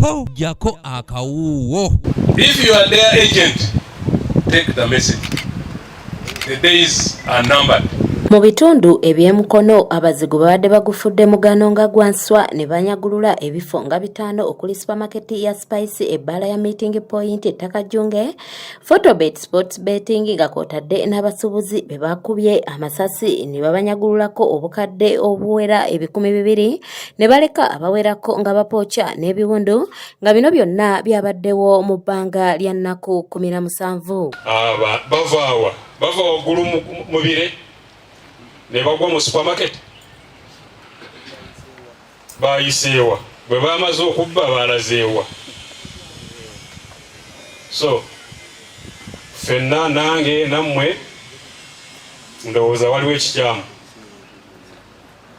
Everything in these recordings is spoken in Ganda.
po jako akawuwo. If you are their agent, take the message. The days are numbered. Mu bitundu eby'emukono abazigu babadde bagufudde mugano nga gwanswa ne banyagulula ebifo nga 5 okuli supermarket ya Spice, ebbala ya Meeting Point, Takajunge, Photobet Sports Betting nga kwotadde n'abasuubuzi be bakubye amasasi ne babanyagululako obukadde obuwera 200,000 ne baleka abawerako nga bapooca n'ebiwundu nga bino byonna byabaddewo mu bbanga lya nnaku 17. Bava waggulu mu bire ne bagwa mu supermarket bayiseewa bwe bamaze okubba balazeewa. So fenna nange nammwe ndowooza waliwo ekikyamu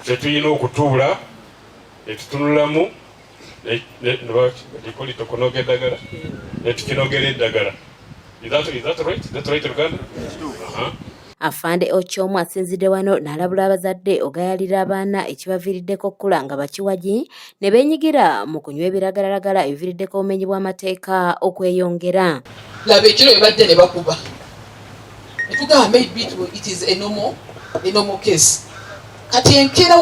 tetulina okutuula netutunulamu netukinogera eddagala netukinogera eddagala. Is that right? That's right, Uganda? Afande Ochomu asinzidde wano n'alabula abazadde ogayalira abaana ekibaviiriddeko okkula nga bakiwagi ne beenyigira mu kunywa ebiragalalagala ebiviiriddeko obumenyi bw'amateeka okweyongera. Laba ekiro ebadde ne bakuba ne tugamba maybe it is a normal case. Kati enkera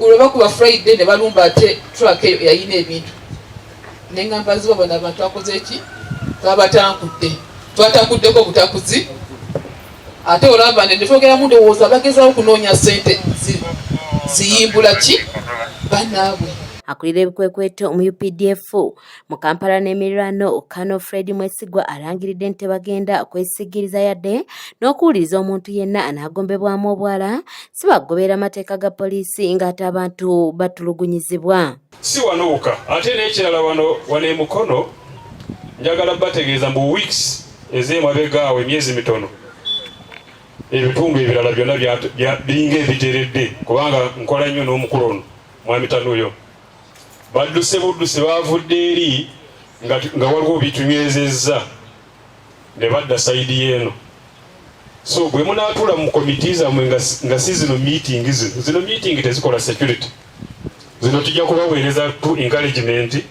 olwo bakuba Friday ne balumba ate truck eyo yayina ebintu ne ngamba ziba bano abantu akoze eki twatakuddeko butakuzi ate olaba ne twogera mu ndowooza bagezawo kunoonya ssente ziyimbula ki bannaabwe. Akulira ebikwekweto mu UPDF mu Kampala n'emiriraano Kano Fred Mwesigwa alangiridde nti bagenda okwesigiriza yadde n'okuwuliriza omuntu yenna anaagombebwamu obwala si bagoberera amateeka ga poliisi ng'ate abantu batulugunyizibwa. Si wanowuka ate n'ekirala wano emukono njagala bategeeza mbu weeks ez'emabegaawo emyezi mitono ebitundu ebirala byonna biringa ebiteredde kubanga nkola nnyo n'omukulu ono mwami Tanuyo badduse budduse baavudde eri nga waliwo bitunywezezza ne badda sayidi yeeno. So bwe munaatuula mu komiti zammwe nga si zino meeting tezikola security, zino tujja kubaweereza to encouragement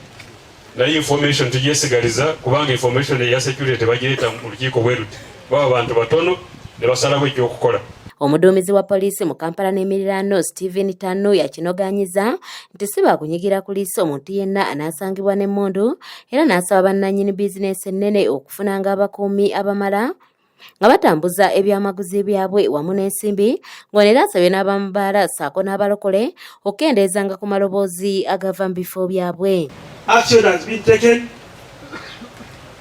naye information tugyesigaliza kubanga information eya security bagireeta mu lukiiko bweruti baba abantu batono ne basalawo ekyokukola. Omuduumizi wa poliisi mu Kampala n'emiriraano Stephen Tanu yakinogaanyiza nti si baakunyigira ku liisi omuntu yenna anaasangibwa n'emmundu era n'asaba bannannyini bizinensi ennene okufunanga abakuumi abamala nga batambuza ebyamaguzi byabwe wamu n'ensimbi ng'onera asabye n'abamubaala ssaako n'abalokole okukendeezanga ku maloboozi agava mu bifo byabwe. Action has been taken.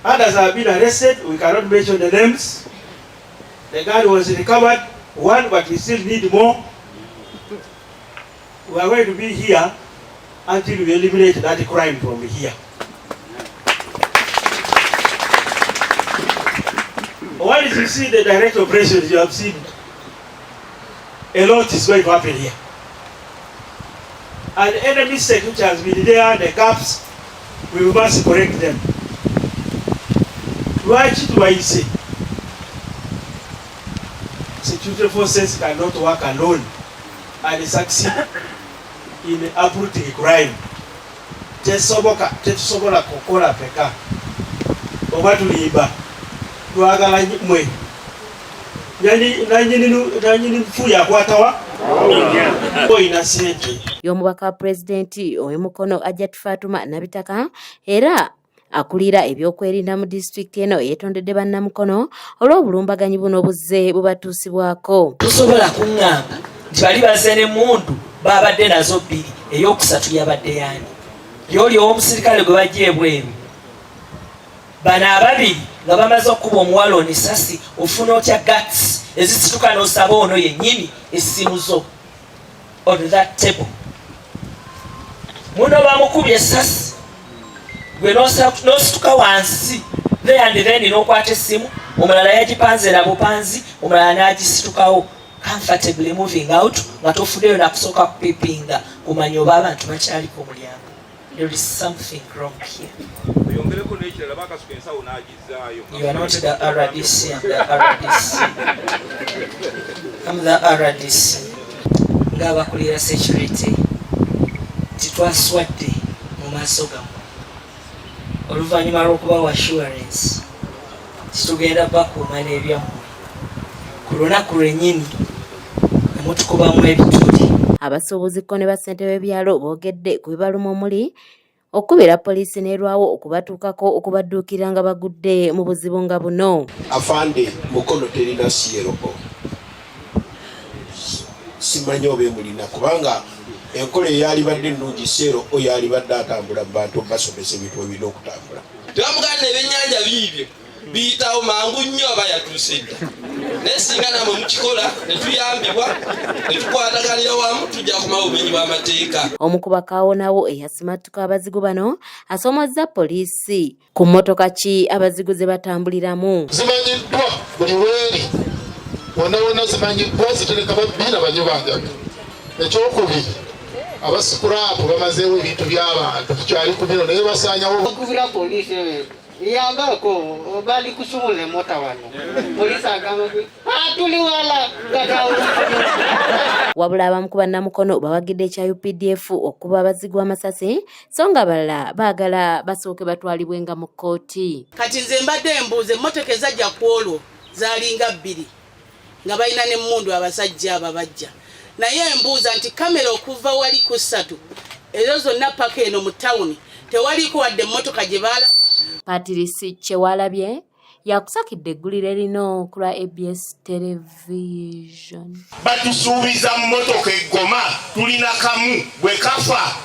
Others have been arrested. We cannot mention the names. The gun was recovered, one, but we still need more. We are going to be here until we eliminate that crime from here. Once you see the direct operations, you have seen a lot is going to happen here. And any mistake which has been there, the gaps, we must correct them. Security forces cannot work alone and succeed in uprooting crime. Tetusobola kukola peka. Oba tulimba. Twagala mwe. Nanyini mfuya kwatawa. Y'omubaka wa pulezidenti ow'emukono Ajat Fatuma Nabitaka era akulira ebyokwerinda mu disitulikiti eno yeetondedde bannamukono olw'obulumbaganyi buno buzze bubatuusibwako. Tusobola kuŋŋamba nti bali bazze n'emmundu baabadde nazo 2 ey'okusatu yabadde yaani y'oli ow'omusirikale gwe bajja ebweru bano ababiri nga bamaze okuba omuwala onisasi ofuna otya guts ezisituka n'osaba ono yennyini essimu zo on that table. Muno bamukubye essasi gwe n'osituka wansi there and then n'okwata essimu omulala yagipanze na bupanzi omulala n'agisitukawo comfortably moving out nga tofuddeyo nakusooka kupipinga kumanya oba abantu bakyali ku mulyango. There is something wrong here. You are not the RDC, I'm the RDC. I'm the RDC. Ngabakulira security titwaswadde mu maaso gammwe oluvannyuma lw'okubawa assurance titugenda bakuuma n'ebyammwe ku lunaku lwennyini ne mutukubamu ebituli. Abasuubuzi ne bassentebe b'ebyalo boogedde ku bibaluma omuli okubira poliisi n'erwawo okubatuukako okubadduukira nga bagudde mu buzibu nga buno. Afande Mukono terina CRO. Simanyi oba emulina kubanga enkola eyalibadde ennungi CRO yalibadde atambula mu bantu basomesa ebintu ebirina okutambula. Tebamugana ebyennyanja biibyo biyitawo mangu nnyo aba yatuuse dda. Naye singa namwe mukikola ne tuyambibwa ne tukwataganira wamu tujja kumawo obumenyi bw'amateeka. Omu ku bakaawonawo eyasimatuka abazigu bano asoomozza poliisi ku mmotoka ki abazigu ze batambuliramu. Zimanyiddwa buli weeri wonna wonna zimanyiddwa zitereka babbiina banyubangaga. Ekyokubiri abasikulapu bamazeewo ebintu by'abantu tukyali ku bino naye basaanyawo okubira poliisi yambako bali kusumula emota wano poliisi agamba tuli wala wabula abamu ku bannamukono bawagidde ekya UPDF okuba abazigu amasasi so nga balala baagala basooke batwalibwenga mu kkooti. Kati nze mbadde embuuza emmotoka ezajja ku olwo zaalinga 2 nga balina n'emmundu abasajja ababajja. Naye embuuza nti kamera okuva wali ku 3 ezo zonna paka eno mu tawuni tewaliko wadde emmotoka gye baalaba. Patirisi Kyewalabye yakusakidde eggulire lino ku lwa ABS Television. batusuubiza mmotoka eggoma tulina kamu bwe kafa